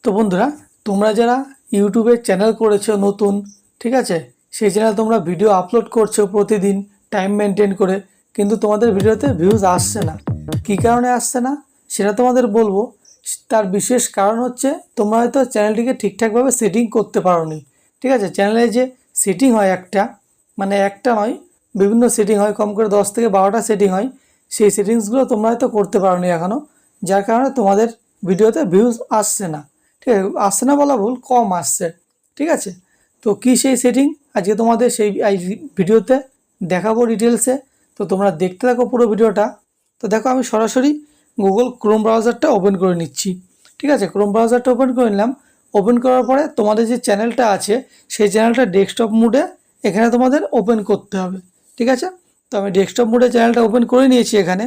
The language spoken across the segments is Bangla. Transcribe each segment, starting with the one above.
তো বন্ধুরা, তোমরা যারা ইউটিউবে চ্যানেল করেছো নতুন, ঠিক আছে, সেই চ্যানেল তোমরা ভিডিও আপলোড করছো প্রতিদিন টাইম মেনটেন করে, কিন্তু তোমাদের ভিডিওতে ভিউজ আসছে না। কী কারণে আসছে না সেটা তোমাদের বলবো। তার বিশেষ কারণ হচ্ছে তোমরা হয়তো চ্যানেলটিকে ঠিকঠাকভাবে সেটিং করতে পারোনি। ঠিক আছে, চ্যানেলে যে সেটিং হয় একটা, মানে একটা নয়, বিভিন্ন সেটিং হয়, কম করে 10 থেকে 12টা সেটিং হয়। সেই সেটিংসগুলো তোমরা হয়তো করতে পারোনি এখনও, যার কারণে তোমাদের ভিডিওতে ভিউজ আসছে না। ঠিক আছে, আসছে না বলা ভুল, কম আসছে। ঠিক আছে, তো কী সেই সেটিং আজকে তোমাদের সেই এই ভিডিওতে দেখাবো ডিটেলসে। তো তোমরা দেখতে থাকো পুরো ভিডিওটা। তো দেখো, আমি সরাসরি গুগল ক্রোম ব্রাউজারটা ওপেন করে নিচ্ছি। ঠিক আছে, ক্রোম ব্রাউজারটা ওপেন করে নিলাম। ওপেন করার পরে তোমাদের যে চ্যানেলটা আছে সেই চ্যানেলটা ডেস্কটপ মোডে এখানে তোমাদের ওপেন করতে হবে। ঠিক আছে, তো আমি ডেস্কটপ মোডে চ্যানেলটা ওপেন করে নিয়েছি। এখানে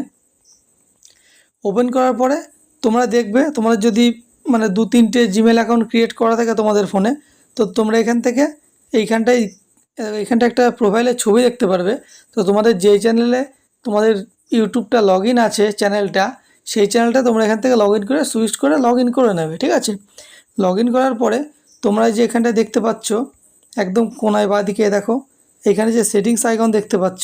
ওপেন করার পরে তোমরা দেখবে, তোমাদের যদি মানে 2-3টে জিমেল অ্যাকাউন্ট ক্রিয়েট করা থাকে তোমাদের ফোনে, তো তোমরা এখান থেকে এইখানটা একটা প্রোফাইলের ছবি দেখতে পারবে। তো তোমাদের যেই চ্যানেলে তোমাদের ইউটিউবটা লগ ইন আছে চ্যানেলটা, সেই চ্যানেলটা তোমরা এখান থেকে লগ ইন করে সুইচ করে লগ ইন করে নেবে। ঠিক আছে, লগ ইন করার পরে তোমরা যে এখানটা দেখতে পাচ্ছ একদম কোনায় বাঁদিকে, দেখো এখানে যে সেটিংস আইকন দেখতে পাচ্ছ,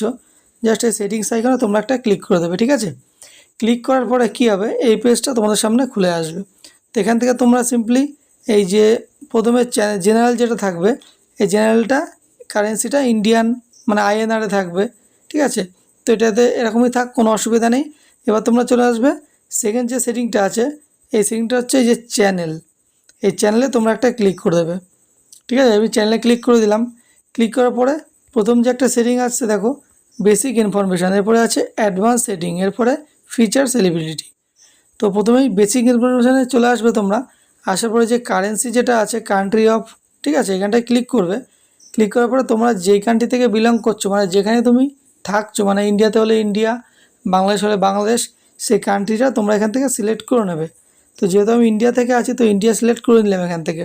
জাস্ট এই সেটিংস আইকনে তোমরা একটা ক্লিক করে দেবে। ঠিক আছে, ক্লিক করার পরে কী হবে, এই পেজটা তোমাদের সামনে খুলে আসবে। তো এখান থেকে তোমরা সিম্পলি এই যে প্রথমে জেনারেল যেটা থাকবে, এই জেনারেলটা কারেন্সিটা ইন্ডিয়ান মানে আইএনআরে থাকবে। ঠিক আছে, তো এটাতে এরকমই থাক, কোনো অসুবিধা নেই। এবার তোমরা চলে আসবে সেকেন্ড যে সেটিংটা আছে, এই সেটিংটা হচ্ছে এই যে চ্যানেল, এই চ্যানেলে তোমরা একটা ক্লিক করে দেবে। ঠিক আছে, আমি চ্যানেলে ক্লিক করে দিলাম। ক্লিক করার পরে প্রথম যে একটা সেটিং আসছে দেখো, বেসিক ইনফরমেশান, এরপরে আছে অ্যাডভান্স সেটিং, এরপরে ফিচার্স এলিবিলিটি। তো প্রথমেই বেসিক ইনফরমেশানে চলে আসবে তোমরা। আসার পরে যে কারেন্সি যেটা আছে, কান্ট্রি অফ, ঠিক আছে, এখানটায় ক্লিক করবে। ক্লিক করার পরে তোমরা যেই কান্ট্রি থেকে বিলং করছো, মানে যেখানে তুমি থাকছো, মানে ইন্ডিয়াতে হলে ইন্ডিয়া, বাংলাদেশ হলে বাংলাদেশ, সেই কান্ট্রিটা তোমরা এখান থেকে সিলেক্ট করে নেবে। তো যেহেতু আমি ইন্ডিয়া থেকে আছি, তো ইন্ডিয়া সিলেক্ট করে নিলাম এখান থেকে।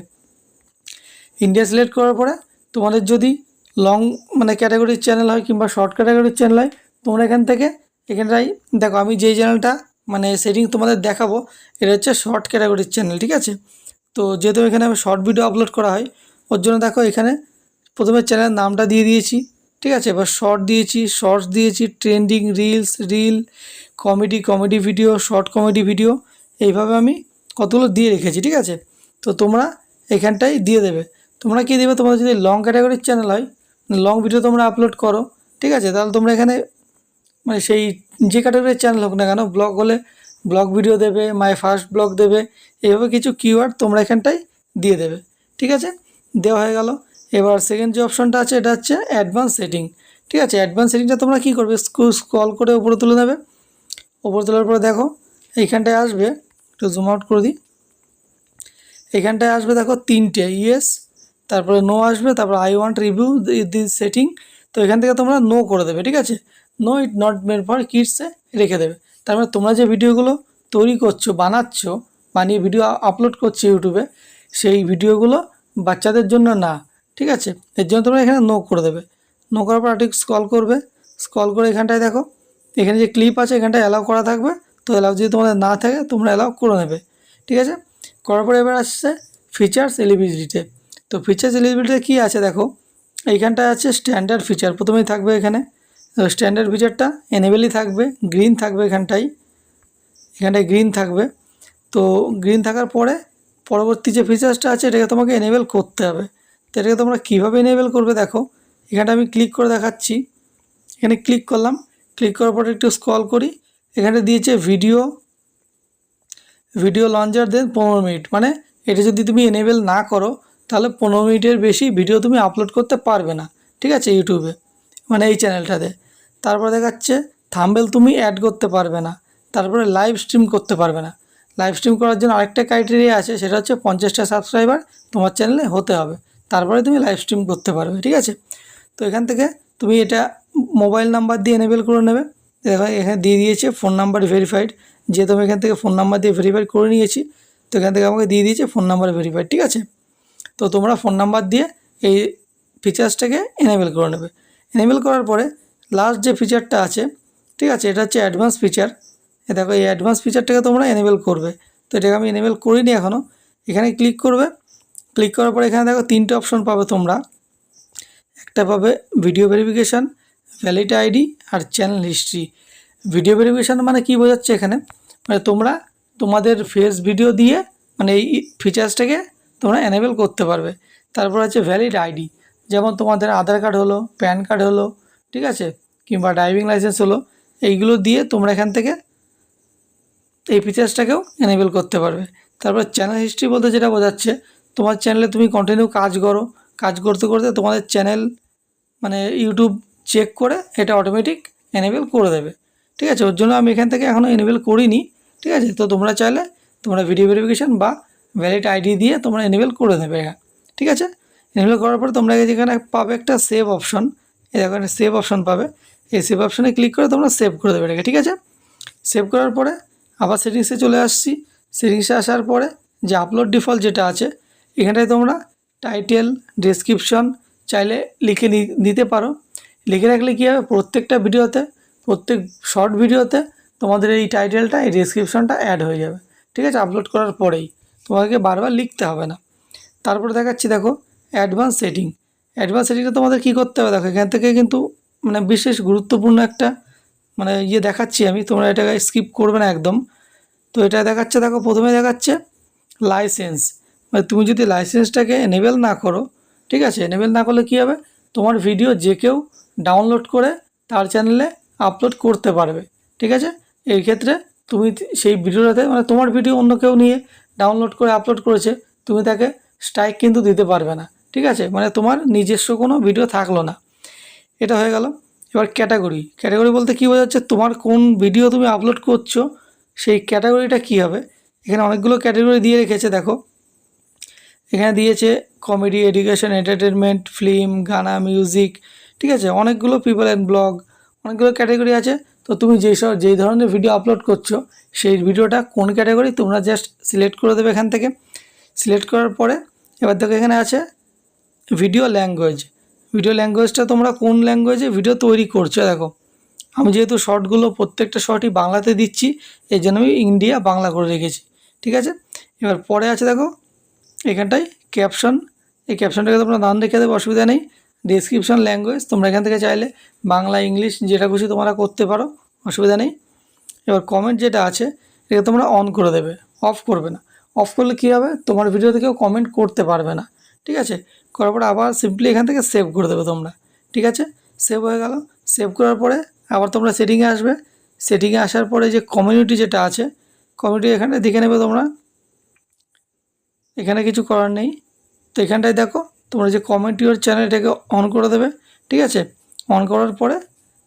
ইন্ডিয়া সিলেক্ট করার পরে তোমাদের যদি লং মানে ক্যাটাগরির চ্যানেল হয় কিংবা শর্ট ক্যাটাগরির চ্যানেল হয়, তোমরা এখান থেকে এখানটাই দেখো, আমি যেই চ্যানেলটা মানে সেটিং তোমাদের দেখাবো, এটা হচ্ছে শর্ট ক্যাটাগরির চ্যানেল। ঠিক আছে, তো যেহেতু এখানে আমি শর্ট ভিডিও আপলোড করা হয়, ওর জন্য দেখো এখানে প্রথমে চ্যানেলের নামটা দিয়ে দিয়েছি। ঠিক আছে, এবার শর্ট দিয়েছি, শর্টস দিয়েছি, trending, reel, comedy video, short comedy video, এইভাবে আমি কতগুলো দিয়ে রেখেছি। ঠিক আছে, তো তোমরা এখানটাই দিয়ে দেবে। তোমরা কী দেবে, তোমাদের যদি লং ক্যাটাগরির চ্যানেল হয়, লং ভিডিও তোমরা আপলোড করো, ঠিক আছে, তাহলে তোমরা এখানে মানে সেই যে ক্যাটাগরির চ্যানেল হোক না কেন, ব্লগ হলে ব্লগ ভিডিও দেবে, মাই ফার্স্ট ব্লগ দেবে, এইভাবে কিছু কিওয়ার্ড তোমরা এখানটায় দিয়ে দেবে। ঠিক আছে, দেওয়া হয়ে গেল। এবার সেকেন্ড যে অপশনটা আছে, এটা হচ্ছে অ্যাডভান্স সেটিং। ঠিক আছে, অ্যাডভান্স সেটিংটা তোমরা কী করবে, স্ক্রল করে উপরে তুলে নেবে। উপরে তোলার পরে দেখো এইখানটায় আসবে, একটু জুম আউট করে দিই, এখানটায় আসবে দেখো 3টে ইয়েস, তারপরে নো আসবে, তারপর I want review this setting. তো এখান থেকে তোমরা নো করে দেবে। ঠিক আছে, no it not made for কিডসে রেখে দেবে। তার মানে তোমরা যে ভিডিওগুলো তৈরি করছো, বানিয়ে ভিডিও আপলোড করছো ইউটিউবে, সেই ভিডিওগুলো বাচ্চাদের জন্য না। ঠিক আছে, এর জন্য তোমরা এখানে নো করে দেবে। নো করার পর ঠিক স্ক্রল করবে, স্ক্রল করে এখানটায় দেখো এখানে যে ক্লিপ আছে এখানটায় অ্যালাউ করা থাকবে। তো অ্যালাউ যদি তোমাদের না থাকে তোমরা অ্যালাউ করে নেবে। ঠিক আছে, করার পরে এবার আসছে ফিচার্স এলিজিবিলিটিতে। তো ফিচার্স এলিজিবিলিটিতে কী আছে দেখো, এইখানটায় আছে স্ট্যান্ডার্ড ফিচার, প্রথমেই থাকবে এখানে স্ট্যান্ডার্ড ফিচারটা এনেবেলই থাকবে, গ্রিন থাকবে এখানটায় গ্রিন থাকবে। তো গ্রিন থাকার পরে পরবর্তী যে ফিচার্সটা আছে এটাকে তোমাকে এনেবেল করতে হবে। তো এটাকে তোমরা কীভাবে এনেবেল করবে দেখো, এখানটা আমি ক্লিক করে দেখাচ্ছি। এখানে ক্লিক করলাম, ক্লিক করার পরে একটু স্ক্রল করি, এখানে দিয়েছে ভিডিও লঞ্চার দেন 15 মিনিট, মানে এটা যদি তুমি এনেবেল না করো তাহলে 15 মিনিটের বেশি ভিডিও তুমি আপলোড করতে পারবে না। ঠিক আছে, ইউটিউবে মানে এই চ্যানেলটাতে। তারপরে দেখাচ্ছে থাম্বনেল তুমি অ্যাড করতে পারবে না, তারপরে লাইভ স্ট্রিম করতে পারবে না। লাইভ স্ট্রিম করার জন্য আরেকটা ক্রাইটেরিয়া আছে, সেটা হচ্ছে 50টা সাবস্ক্রাইবার তোমার চ্যানেলে হতে হবে, তারপরে তুমি লাইভ স্ট্রিম করতে পারবে। ঠিক আছে, তো এখান থেকে তুমি এটা মোবাইল নাম্বার দিয়ে এনেবেল করে নেবে। দেখো এখানে দিয়ে দিয়েছে ফোন নাম্বার ভেরিফাইড, যেহেতু আমি এখান থেকে ফোন নাম্বার দিয়ে ভেরিফাই করে নিয়েছি, তো এখান থেকে আমাকে দিয়ে দিয়েছে ফোন নাম্বার ভেরিফাইড। ঠিক আছে, তো তোমরা ফোন নাম্বার দিয়ে এই ফিচার্সটাকে এনেবেল করে নেবে। এনেবেল করার পরে লাস্ট যে ফিচারটা আছে, ঠিক আছে, এটা হচ্ছে অ্যাডভান্স ফিচার। দেখো এই অ্যাডভান্স ফিচারটাকে তোমরা এনেবেল করবে। তো এটাকে আমি এনেবেল করিনি এখনও, এখানে ক্লিক করবে। ক্লিক করার পরে এখানে দেখো 3টে অপশন পাবে তোমরা। একটা পাবে ভিডিও ভেরিফিকেশান, ভ্যালিড আইডি আর চ্যানেল হিস্ট্রি। ভিডিও ভেরিফিকেশান মানে কি বোঝাচ্ছে এখানে, মানে তোমরা তোমাদের ফেস ভিডিও দিয়ে মানে এই ফিচার্সটাকে তোমরা এনেবল করতে পারবে। তারপর আছে ভ্যালিড আইডি, যেমন তোমাদের আধার কার্ড হলো, প্যান কার্ড হলো, ঠিক আছে, কিংবা ড্রাইভিং লাইসেন্স হলো, এইগুলো দিয়ে তোমরা এখান থেকে এই ফিচার্সটাকেও এনেবল করতে পারবে। তারপর চ্যানেল হিস্ট্রি বলতে যেটা বোঝাচ্ছে, তোমার চ্যানেলে তুমি কন্টিনিউ কাজ করো, কাজ করতে করতে তোমাদের চ্যানেল মানে ইউটিউব চেক করে এটা অটোমেটিক এনেবল করে দেবে, ঠিক আছে। ওর জন্য আমি এখান থেকে এখনও এনেবল করিনি, ঠিক আছে। তো তোমরা চাইলে তোমরা ভিডিও ভেরিফিকেশান বা ভ্যালিড আইডি দিয়ে তোমরা এনেবল করে দেবে, ঠিক আছে। এনেবল করার পরে তোমরা যেখানে পাবে একটা সেভ অপশন, এখানে সেভ অপশন পাবে, এই সেভ অপশনে ক্লিক করে তোমরা সেভ করে দেবে এটাকে, ঠিক আছে। সেভ করার পরে আবার সেটিংসে চলে আসছি। সেটিংসে আসার পরে যে আপলোড ডিফল্ট যেটা আছে, এখানটায় তোমরা টাইটেল, ডেসক্রিপশন চাইলে লিখে নিতে পারো। লিখে রাখলে কী হবে, প্রত্যেকটা ভিডিওতে, প্রত্যেক শর্ট ভিডিওতে তোমাদের এই টাইটেলটা, এই ডেসক্রিপশনটা অ্যাড হয়ে যাবে, ঠিক আছে, আপলোড করার পরেই। তোমাকে বারবার লিখতে হবে না। তারপরে দেখাচ্ছি, দেখো অ্যাডভান্স সেটিং। অ্যাডভান্স সেটিংটা তোমাদের কী করতে হবে, দেখো এখান থেকে কিন্তু মানে বিশেষ গুরুত্বপূর্ণ একটা মানে দেখাচ্ছি আমি, তোমরা এটাকে স্কিপ করবে না একদম। তো এটা দেখাচ্ছে, দেখো প্রথমে দেখাচ্ছে লাইসেন্স, মানে তুমি যদি লাইসেন্সটাকে এনেবল না করো, ঠিক আছে, এনেবল না করলে কী হবে, তোমার ভিডিও যে কেউ ডাউনলোড করে তার চ্যানেলে আপলোড করতে পারবে, ঠিক আছে। এই ক্ষেত্রে তুমি সেই ভিডিওটাতে মানে তোমার ভিডিও অন্য কেউ নিয়ে ডাউনলোড করে আপলোড করেছে, তুমি তাকে স্ট্রাইক কিন্তু দিতে পারবে না, ঠিক আছে, মানে তোমার নিজস্ব কোনো ভিডিও থাকলো না। এটা হয়ে গেল। এবার ক্যাটাগরি, ক্যাটাগরি বলতে কী বোঝাচ্ছে, তোমার কোন ভিডিও তুমি আপলোড করছো সেই ক্যাটাগরিটা কী হবে। এখানে অনেকগুলো ক্যাটাগরি দিয়ে রেখেছে, দেখো এখানে দিয়েছে কমেডি, এডুকেশন, এন্টারটেনমেন্ট, ফিল্ম, গানা, মিউজিক, ঠিক আছে, অনেকগুলো পিপল অ্যান্ড ব্লগ, অনেকগুলো ক্যাটাগরি আছে। তো তুমি যেই ধরনের ভিডিও আপলোড করছো সেই ভিডিওটা কোন ক্যাটাগরি তোমরা জাস্ট সিলেক্ট করে দেবে এখান থেকে। সিলেক্ট করার পরে এবার দেখো এখানে আছে ভিডিও ল্যাঙ্গুয়েজ। ভিডিও ল্যাঙ্গুয়েজটা তোমরা কোন ল্যাঙ্গুয়েজে ভিডিও তৈরি করছো, দেখো আমি যেহেতু শর্টগুলো প্রত্যেকটা শর্টই বাংলাতে দিচ্ছি, এই জন্য আমি ইন্ডিয়া বাংলা করে রেখেছি, ঠিক আছে। এবার পরে আছে দেখো এখানটায় ক্যাপশন, এই ক্যাপশনটাকে তোমরা নাম রেখে দেবে, অসুবিধা নেই। ডেসক্রিপশন ল্যাঙ্গুয়েজ তোমরা এখান থেকে চাইলে বাংলা, ইংলিশ যেটা খুশি তোমরা করতে পারো, অসুবিধা নেই। এবার কমেন্ট যেটা আছে এটা তোমরা অন করে দেবে, অফ করবে না। অফ করলে কী হবে, তোমার ভিডিওতে কেউ কমেন্ট করতে পারবে না, ঠিক আছে। করার পরে আবার সিম্পলি এখান থেকে সেভ করে দেবে তোমরা, ঠিক আছে। সেভ হয়ে গেল। সেভ করার পরে আবার তোমরা সেটিংয়ে আসবে। সেটিংয়ে আসার পরে যে কমিউনিটি যেটা আছে, কমিউনিটি এখানে দেখে নেবে তোমরা, এখানে কিছু করার নেই। তো এখানটায় দেখো তোমরা যে কমেন্ট ইউর চ্যানেল এটাকে অন করে দেবে, ঠিক আছে। অন করার পরে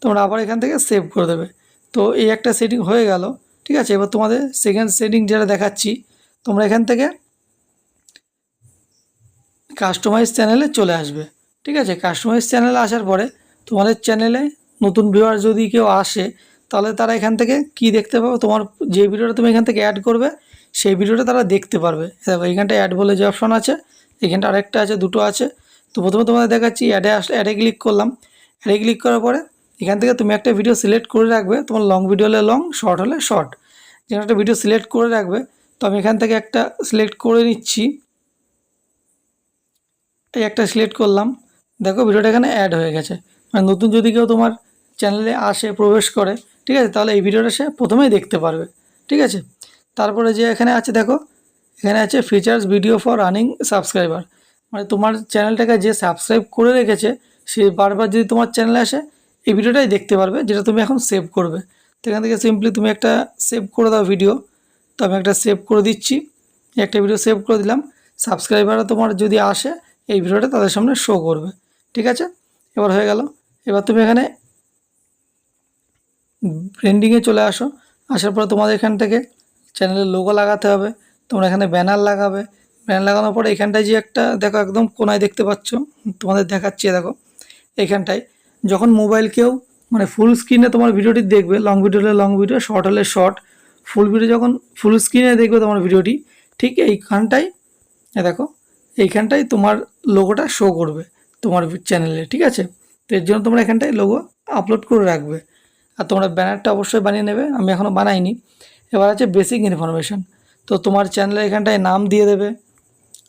তোমরা আবার এখান থেকে সেভ করে দেবে। তো এই একটা সেটিং হয়ে গেল, ঠিক আছে। এবার তোমাদের সেকেন্ড সেটিং যেটা দেখাচ্ছি, তোমরা এখান থেকে কাস্টমাইজ চ্যানেলে চলে আসবে, ঠিক আছে। কাস্টমাইজ চ্যানেলে আসার পরে তোমাদের চ্যানেলে নতুন ভিউয়ার যদি কেউ আসে, তাহলে তারা এখান থেকে কি দেখতে পাবে, তোমার যে ভিডিওটা তুমি এখান থেকে অ্যাড করবে সেই ভিডিওটা তারা দেখতে পারবে। দেখো এইখানটায় অ্যাড বলে যে অপশন আছে, এখানটা আরেকটা আছে, দুটো আছে। তো প্রথমে তোমাদের দেখাচ্ছি অ্যাডে ক্লিক করলাম। অ্যাডে ক্লিক করার পরে এখান থেকে তুমি একটা ভিডিও সিলেক্ট করে রাখবে, তোমার লং ভিডিও হলে লং, শর্ট হলে শর্ট, যেখানে একটা ভিডিও সিলেক্ট করে রাখবে। তো আমি এখান থেকে একটা সিলেক্ট করে নিচ্ছি, এই একটা সিলেক্ট করলাম। দেখো ভিডিওটা এখানে অ্যাড হয়ে গেছে, মানে নতুন যদি কেউ তোমার চ্যানেলে আসে, প্রবেশ করে, ঠিক আছে, তাহলে এই ভিডিওটা সে প্রথমেই দেখতে পারবে, ঠিক আছে। তারপরে যে এখানে আছে, দেখো এখানে আছে features video for running subscriber, মানে তোমার চ্যানেলটাকে যে সাবস্ক্রাইব করে রেখেছে সে বারবার যদি তোমার চ্যানেলে আসে এই ভিডিওটাই দেখতে পারবে, যেটা তুমি এখন সেভ করবে। তো এখান থেকে সিম্পলি তুমি একটা সেভ করে দাও ভিডিও। তো আমি একটা সেভ করে দিচ্ছি, একটা ভিডিও সেভ করে দিলাম। সাবস্ক্রাইবাররা তোমার যদি আসে এই ভিডিওটা তাদের সামনে শো করবে, ঠিক আছে। এবার হয়ে গেল। এবার তুমি এখানে ব্র্যান্ডিংয়ে চলে আসো। আসার পর তোমাদের এখান থেকে চ্যানেলের লোগো লাগাতে হবে, তোমরা এখানে ব্যানার লাগাবে। ব্যানার লাগানোর পরে এখানটায় যে একটা দেখো একদম কোনায় দেখতে পাচ্ছ, তোমাদের দেখাচ্ছি, দেখো এখানটায় যখন মোবাইল কেউ মানে ফুল স্ক্রিনে তোমার ভিডিওটি দেখবে, লং ভিডিও হলে লং ভিডিও, শর্ট হলে শর্ট, ফুল ভিডিও যখন ফুল স্ক্রিনে দেখবে তোমার ভিডিওটি, ঠিক এইখানটায় দেখো এইখানটায় তোমার লোগোটা শো করবে তোমার চ্যানেলে, ঠিক আছে। তো এর জন্য তোমরা এখানটায় লোগো আপলোড করে রাখবে। আর তোমরা ব্যানারটা অবশ্যই বানিয়ে নেবে, আমি এখনও বানাইনি। এবার আছে বেসিক ইনফরমেশান। তো তোমার চ্যানেলে এখানটায় নাম দিয়ে দেবে,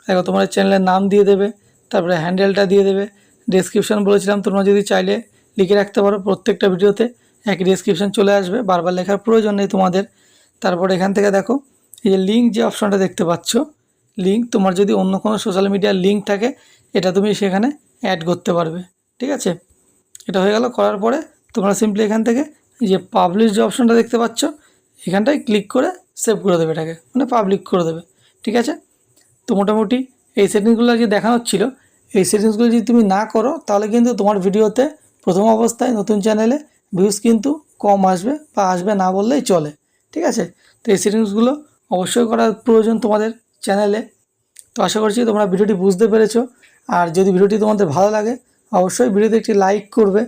দেখো তোমার চ্যানেলের নাম দিয়ে দেবে, তারপরে হ্যান্ডেলটা দিয়ে দেবে। ডেসক্রিপশন বলেছিলাম, তোমরা যদি চাইলে লিখে রাখতে পারো, প্রত্যেকটা ভিডিওতে একই ডেসক্রিপশন চলে আসবে, বারবার লেখার প্রয়োজন নেই তোমাদের। তারপর এখান থেকে দেখো এই যে লিঙ্ক যে অপশনটা দেখতে পাচ্ছ, লিঙ্ক, তোমার যদি অন্য কোনো সোশ্যাল মিডিয়ার লিঙ্ক থাকে এটা তুমি সেখানে অ্যাড করতে পারবে। ঠিক আছে, এটা হয়ে গেল। করার পরে তোমরা সিম্পলি এখান থেকে এই যে পাবলিশ যে অপশনটা দেখতে পাচ্ছ এখানটায় ক্লিক করে সেভ করে দেবে, এটাকে মানে পাবলিক করে দেবে। ঠিক আছে, তো মোটামুটি এই সেটিংসগুলো যে দেখানো ছিল, এই সেটিংসগুলো যদি তুমি না করো তাহলে কিন্তু তোমার ভিডিওতে প্রথম অবস্থায় নতুন চ্যানেলে ভিউজ কিন্তু কম আসবে, বা আসবে না বললেই চলে। ঠিক আছে, তো এই সেটিংসগুলো অবশ্যই করার প্রয়োজন তোমাদের চ্যানেলে। তো আশা করছি তোমরা ভিডিওটি বুঝতে পেরেছো। আর যদি ভিডিওটি তোমাদের ভালো লাগে অবশ্যই ভিডিওতে একটি লাইক করবে।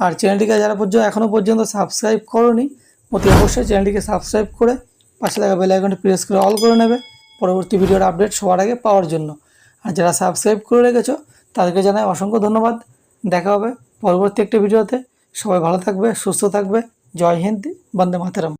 আর চ্যানেলটিকে যারা এখনও পর্যন্ত সাবস্ক্রাইব করোনি অতি অবশ্যই চ্যানেলটিকে সাবস্ক্রাইব করে পাশে থাকা বেল আইকনটি প্রেস করে অল করে নেবে পরবর্তী ভিডিওর আপডেট সবার আগে পাওয়ার জন্য। আর যারা সাবস্ক্রাইব করে রেখেছো তাদেরকে জানাই অসংখ্য ধন্যবাদ। দেখা হবে পরবর্তী একটি ভিডিওতে। সবাই ভালো থাকবে, সুস্থ থাকবে। জয় হিন্দ, বন্দে মাতরম।